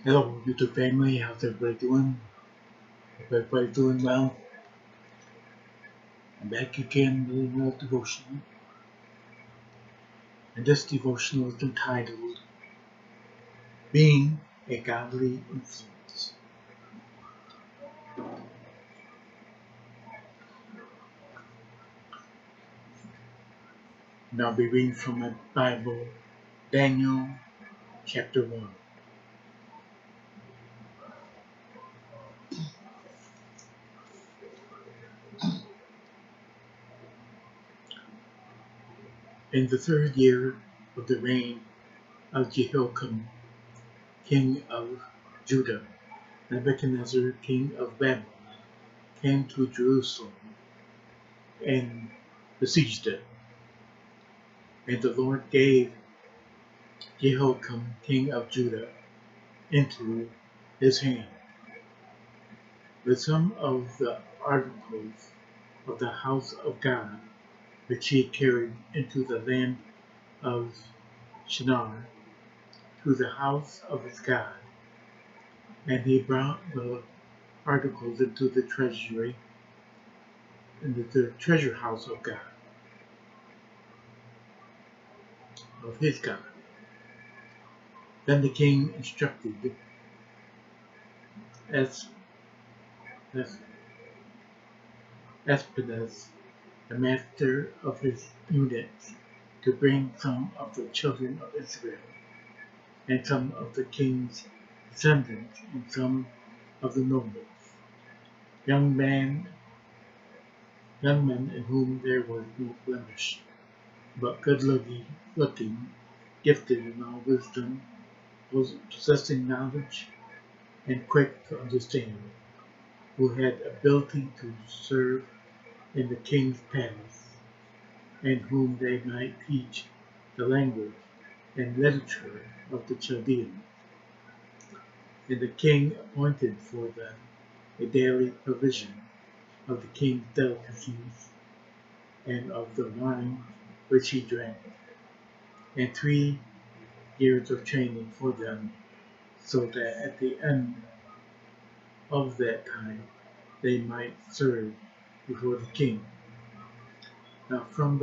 Hello, YouTube family. How's everybody doing? Hope everybody's doing well. I'm back again with another devotional. And this devotional is entitled Being a Godly Influence. And I'll be reading from my Bible, Daniel chapter 1. In the 3rd year of the reign of Jehoiakim, king of Judah, Nebuchadnezzar, king of Babylon, came to Jerusalem and besieged it. And the Lord gave Jehoiakim, king of Judah, into his hand, with some of the articles of the house of God, which he carried into the land of Shinar, to the house of his God. And he brought the articles into the treasury, into the treasure house of God, of his God. Then the king instructed Espenaz, the master of his eunuchs, to bring some of the children of Israel, and some of the king's descendants, and some of the nobles, young men in whom there was no blemish, but good looking, gifted in all wisdom, was possessing knowledge, and quick to understand, who had ability to serve in the king's palace, and whom they might teach the language and literature of the Chaldeans. And the king appointed for them a daily provision of the king's delicacies and of the wine which he drank, and 3 years of training for them, so that at the end of that time they might serve before the king. Now from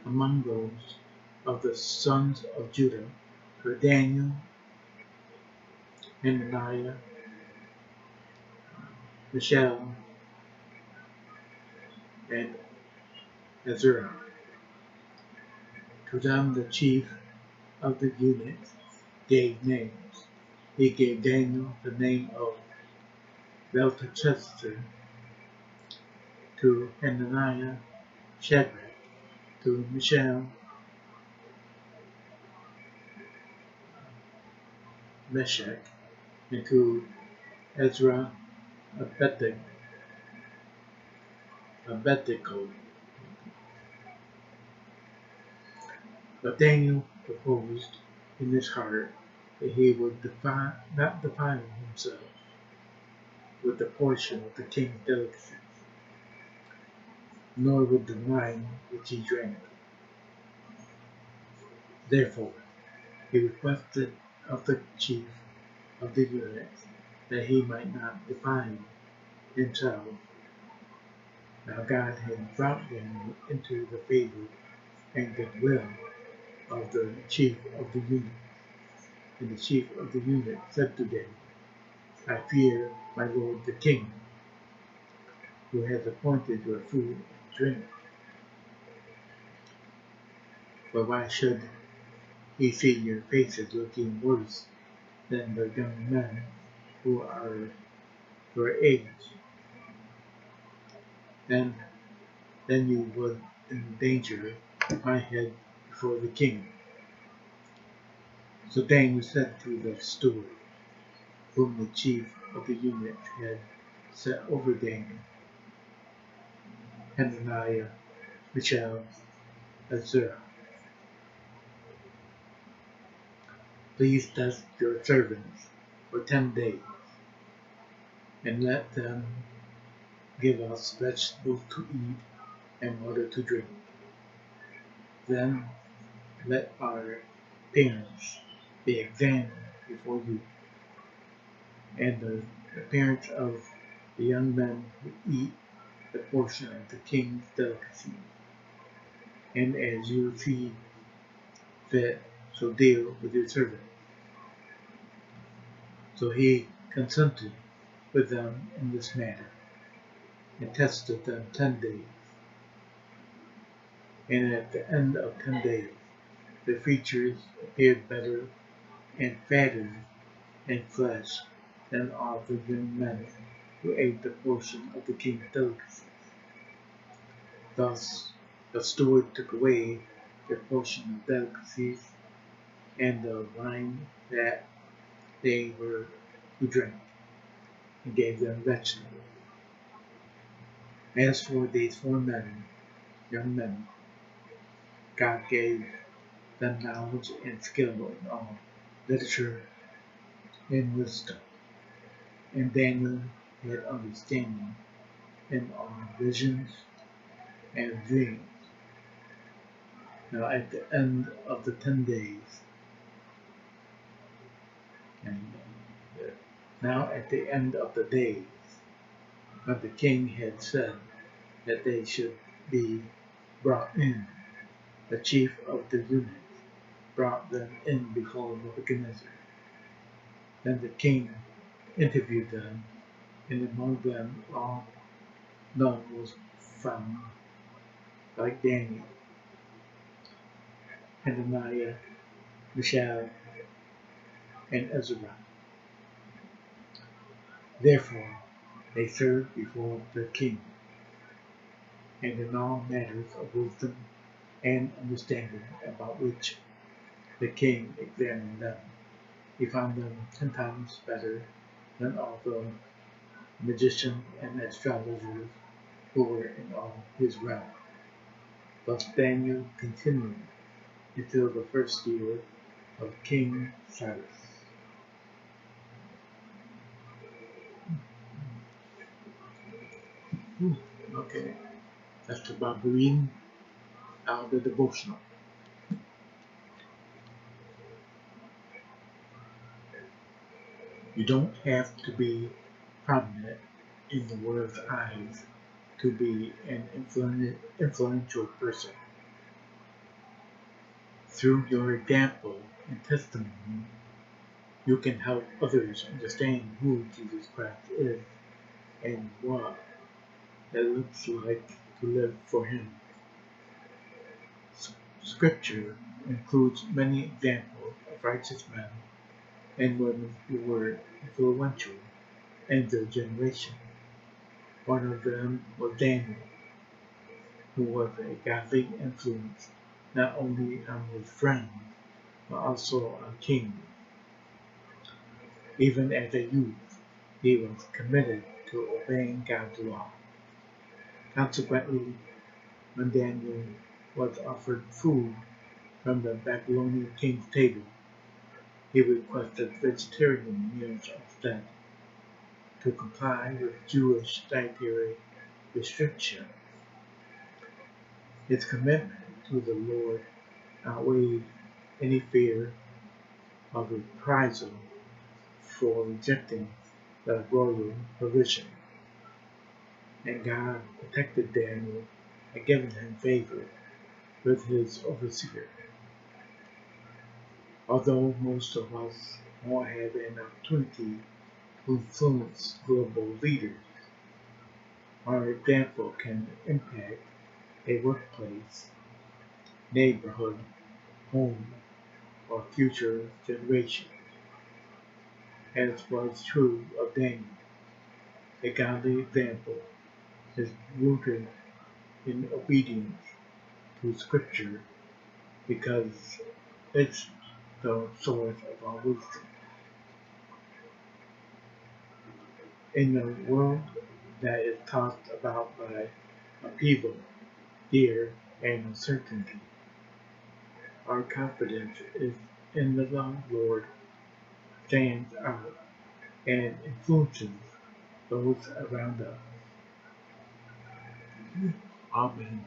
among those of the sons of Judah were Daniel, Hananiah, Mishael, and Azariah. To them the chief of the eunuchs gave names. He gave Daniel the name of Belteshazzar, to Hananiah Shadrach, to Mishael Meshach, and to Ezra Abednego. But Daniel proposed in his heart that he would not defile himself with the portion of the king's delicacies, nor with the wine which he drank. Therefore he requested of the chief of the eunuchs that he might not defile himself. Now God had brought Daniel into the favor and goodwill of the chief of the eunuchs. And the chief of the eunuchs said to Daniel, I fear my lord the king, who has appointed your food and drink. But why should he see your faces looking worse than the young men who are your age? Then you would endanger my head before the king. So Daniel said to the steward, whom the chief of the eunuchs had set over Daniel, Hananiah, Mishael, Azariah, please test your servants for 10 days, and let them give us vegetables to eat and water to drink. Then let our parents be examined before you, and the parents of the young men who eat the portion of the king's delicacy, and as you see fit, so deal with your servant. So he consented with them in this matter, and tested them 10 days. And at the end of 10 days, the features appeared better and fatter in flesh than all the young men who ate the portion of the king's delicacies. Thus the steward took away their portion of delicacies and the wine that they were to drink, and gave them vegetables. As for these 4 young men, God gave them knowledge and skill in all literature and wisdom, and Daniel had understanding in all visions and dreams. Now at the end of the 10 days, and now at the end of the days, when the king had said that they should be brought in, the chief of the eunuchs brought them in before Nebuchadnezzar. Then the king interviewed them, and among them all none was found like Daniel, Hananiah, Mishael, and Ezra. Therefore they served before the king, and in all matters of wisdom and understanding about which the king examined them, he found them 10 times better than all the magicians and astrologers who were in all his realm. Thus Daniel continued until the first year of King Cyrus. Okay, that's about reading out the devotional. You don't have to be prominent in the world's eyes to be an influential person. Through your example and testimony, you can help others understand who Jesus Christ is and what it looks like to live for Him. Scripture includes many examples of righteous men and women who were influential in their generation. One of them was Daniel, who was a godly influence not only on his friends, but also on kings. Even as a youth, he was committed to obeying God's law. Consequently, when Daniel was offered food from the Babylonian king's table, he requested vegetarian meals instead, to comply with Jewish dietary restrictions. His commitment to the Lord outweighed any fear of reprisal for rejecting the royal provision, and God protected Daniel and given him favor with his overseer. Although most of us won't have an opportunity to influence global leaders, our example can impact a workplace, neighborhood, home, or future generations, as was true of Daniel. A godly example is rooted in obedience to Scripture because it's the source of our wisdom. In a world that is tossed about by upheaval, fear, and uncertainty, our confidence is in the Lord stands out and influences those around us. Amen.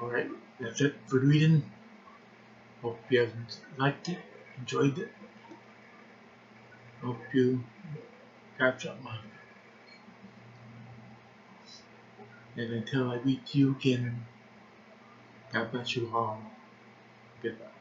Alright, that's it for reading. Hope you have liked it, enjoyed it. Hope you catch up on it. And until I meet you again, God bless you all. Goodbye.